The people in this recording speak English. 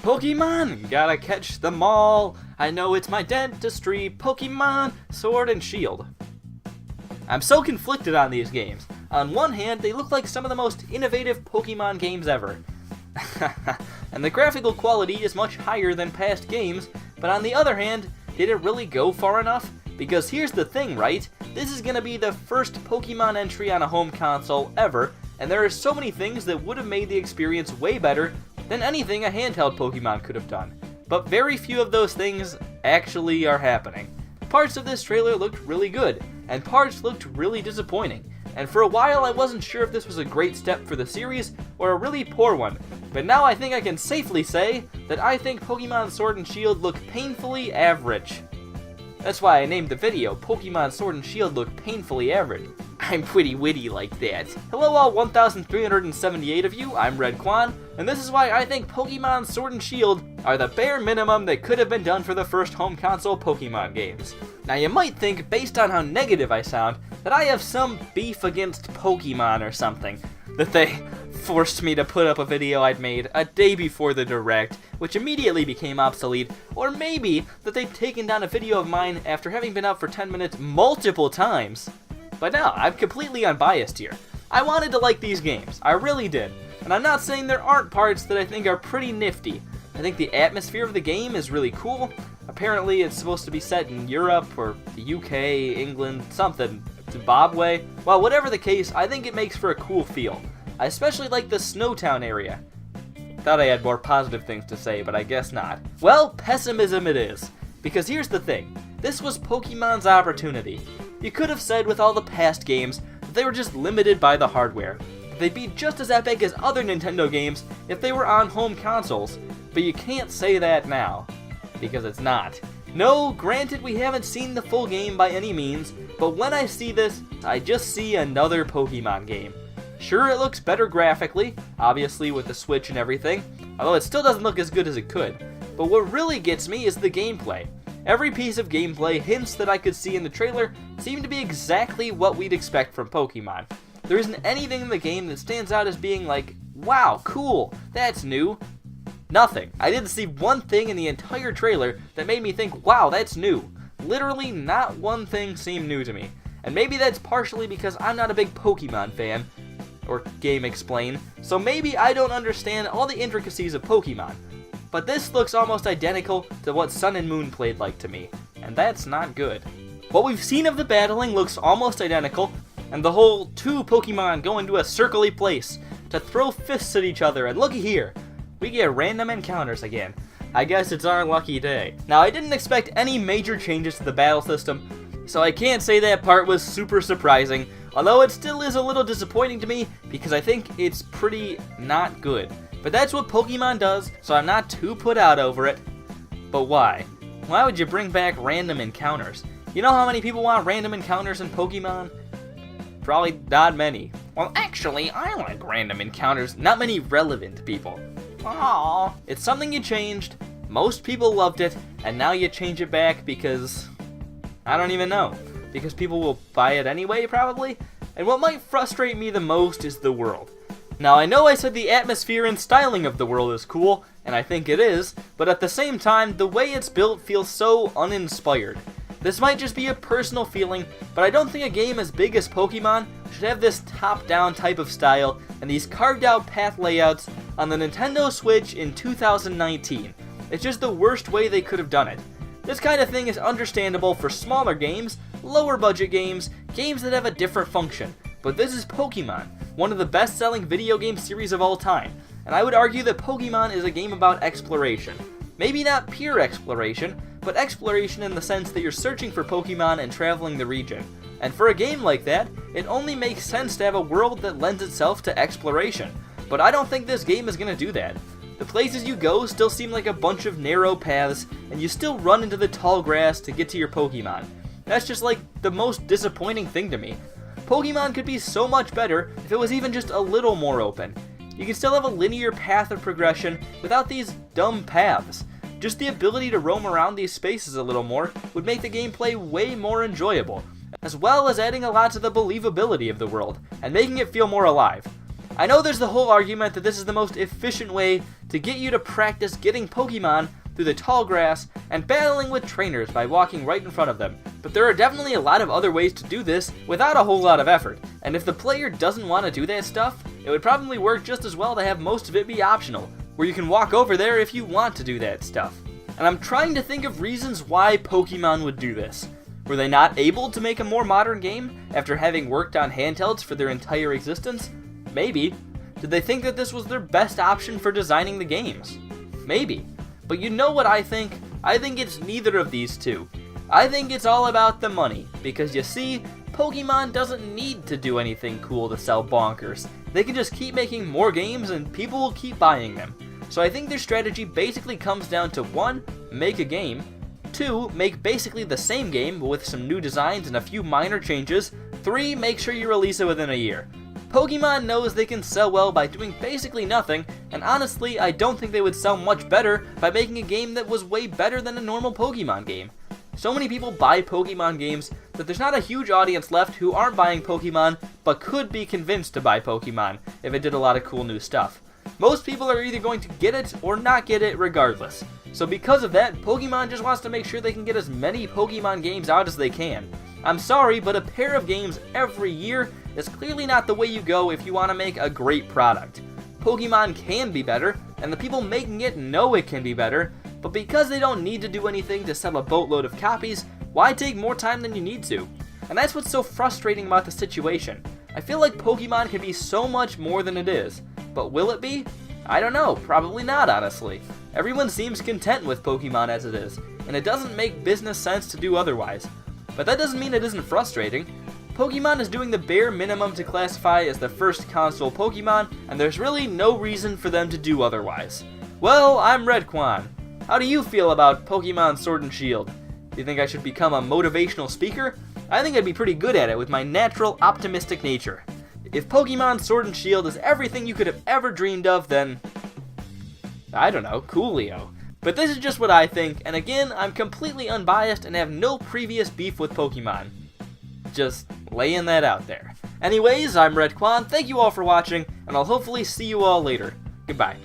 Pokemon, gotta catch them all. I know it's my dentistry. Pokemon Sword and Shield. I'm so conflicted on these games. On one hand, they look like some of the most innovative Pokemon games ever. And the graphical quality is much higher than past games, but on the other hand, did it really go far enough? Because here's the thing, right? This is gonna be the first Pokemon entry on a home console ever, and there are so many things that would have made the experience way better than anything a handheld Pokemon could have done. But very few of those things actually are happening. Parts of this trailer looked really good, and parts looked really disappointing. And for a while I wasn't sure if this was a great step for the series or a really poor one, but now I think I can safely say that I think Pokemon Sword and Shield look painfully average. That's why I named the video Pokemon Sword and Shield Look Painfully Average. I'm pretty witty like that. Hello all 1,378 of you, I'm Redkwan, and this is why I think Pokemon Sword and Shield are the bare minimum that could have been done for the first home console Pokemon games. Now you might think, based on how negative I sound, that I have some beef against Pokemon or something. That they forced me to put up a video I'd made a day before the Direct, which immediately became obsolete, or maybe that they've taken down a video of mine after having been up for 10 minutes multiple times. But no, I'm completely unbiased here. I wanted to like these games, I really did, and I'm not saying there aren't parts that I think are pretty nifty. I think the atmosphere of the game is really cool. Apparently it's supposed to be set in Europe, or the UK, England, something, Zimbabwe. Well, whatever the case, I think it makes for a cool feel. I especially like the Snowtown area. Thought I had more positive things to say, but I guess not. Well, pessimism it is. Because here's the thing, this was Pokemon's opportunity. You could have said with all the past games that they were just limited by the hardware. That they'd be just as epic as other Nintendo games if they were on home consoles. But you can't say that now. Because it's not. No, granted we haven't seen the full game by any means, but when I see this, I just see another Pokemon game. Sure, it looks better graphically, obviously with the Switch and everything, although it still doesn't look as good as it could. But what really gets me is the gameplay. Every piece of gameplay hints that I could see in the trailer seem to be exactly what we'd expect from Pokemon. There isn't anything in the game that stands out as being like, wow, cool, that's new. Nothing. I didn't see one thing in the entire trailer that made me think, wow, that's new. Literally not one thing seemed new to me. And maybe that's partially because I'm not a big Pokemon fan, or Game Explain, so maybe I don't understand all the intricacies of Pokemon. But this looks almost identical to what Sun and Moon played like to me, and that's not good. What we've seen of the battling looks almost identical, and the whole two Pokemon go into a circle-y place to throw fists at each other, and looky here, we get random encounters again. I guess it's our lucky day. Now, I didn't expect any major changes to the battle system, so I can't say that part was super surprising, although it still is a little disappointing to me because I think it's pretty not good. But that's what Pokemon does, so I'm not too put out over it. But why? Why would you bring back random encounters? You know how many people want random encounters in Pokemon? Probably not many. Well, actually, I like random encounters. Not many relevant people. Aww. It's something you changed, most people loved it, and now you change it back because... I don't even know. Because people will buy it anyway, probably? And what might frustrate me the most is the world. Now, I know I said the atmosphere and styling of the world is cool, and I think it is, but at the same time, the way it's built feels so uninspired. This might just be a personal feeling, but I don't think a game as big as Pokemon should have this top-down type of style and these carved-out path layouts on the Nintendo Switch in 2019. It's just the worst way they could have done it. This kind of thing is understandable for smaller games, lower budget games, games that have a different function, but this is Pokemon, one of the best-selling video game series of all time, and I would argue that Pokemon is a game about exploration. Maybe not pure exploration, but exploration in the sense that you're searching for Pokemon and traveling the region. And for a game like that, it only makes sense to have a world that lends itself to exploration. But I don't think this game is going to do that. The places you go still seem like a bunch of narrow paths, and you still run into the tall grass to get to your Pokemon. That's just like the most disappointing thing to me. Pokemon could be so much better if it was even just a little more open. You can still have a linear path of progression without these dumb paths. Just the ability to roam around these spaces a little more would make the gameplay way more enjoyable, as well as adding a lot to the believability of the world, and making it feel more alive. I know there's the whole argument that this is the most efficient way to get you to practice getting Pokemon through the tall grass and battling with trainers by walking right in front of them, but there are definitely a lot of other ways to do this without a whole lot of effort, and if the player doesn't want to do that stuff, it would probably work just as well to have most of it be optional, where you can walk over there if you want to do that stuff. And I'm trying to think of reasons why Pokemon would do this. Were they not able to make a more modern game after having worked on handhelds for their entire existence? Maybe. Did they think that this was their best option for designing the games? Maybe. But you know what I think? I think it's neither of these two. I think it's all about the money, because you see, Pokemon doesn't need to do anything cool to sell bonkers. They can just keep making more games and people will keep buying them. So I think their strategy basically comes down to 1, make a game, 2, make basically the same game but with some new designs and a few minor changes, 3, make sure you release it within a year. Pokemon knows they can sell well by doing basically nothing, and honestly, I don't think they would sell much better by making a game that was way better than a normal Pokemon game. So many people buy Pokemon games that there's not a huge audience left who aren't buying Pokemon but could be convinced to buy Pokemon if it did a lot of cool new stuff. Most people are either going to get it or not get it regardless. So because of that, Pokemon just wants to make sure they can get as many Pokemon games out as they can. I'm sorry, but a pair of games every year is clearly not the way you go if you want to make a great product. Pokemon can be better, and the people making it know it can be better, but because they don't need to do anything to sell a boatload of copies, why take more time than you need to? And that's what's so frustrating about the situation. I feel like Pokemon can be so much more than it is, but will it be? I don't know, probably not honestly. Everyone seems content with Pokemon as it is, and it doesn't make business sense to do otherwise. But that doesn't mean it isn't frustrating. Pokemon is doing the bare minimum to classify as the first console Pokemon, and there's really no reason for them to do otherwise. Well, I'm Redkwan. How do you feel about Pokemon Sword and Shield? Do you think I should become a motivational speaker? I think I'd be pretty good at it with my natural optimistic nature. If Pokemon Sword and Shield is everything you could have ever dreamed of, then I don't know, coolio. But this is just what I think, and again, I'm completely unbiased and have no previous beef with Pokemon. Just laying that out there. Anyways, I'm Redkwan, thank you all for watching, and I'll hopefully see you all later. Goodbye.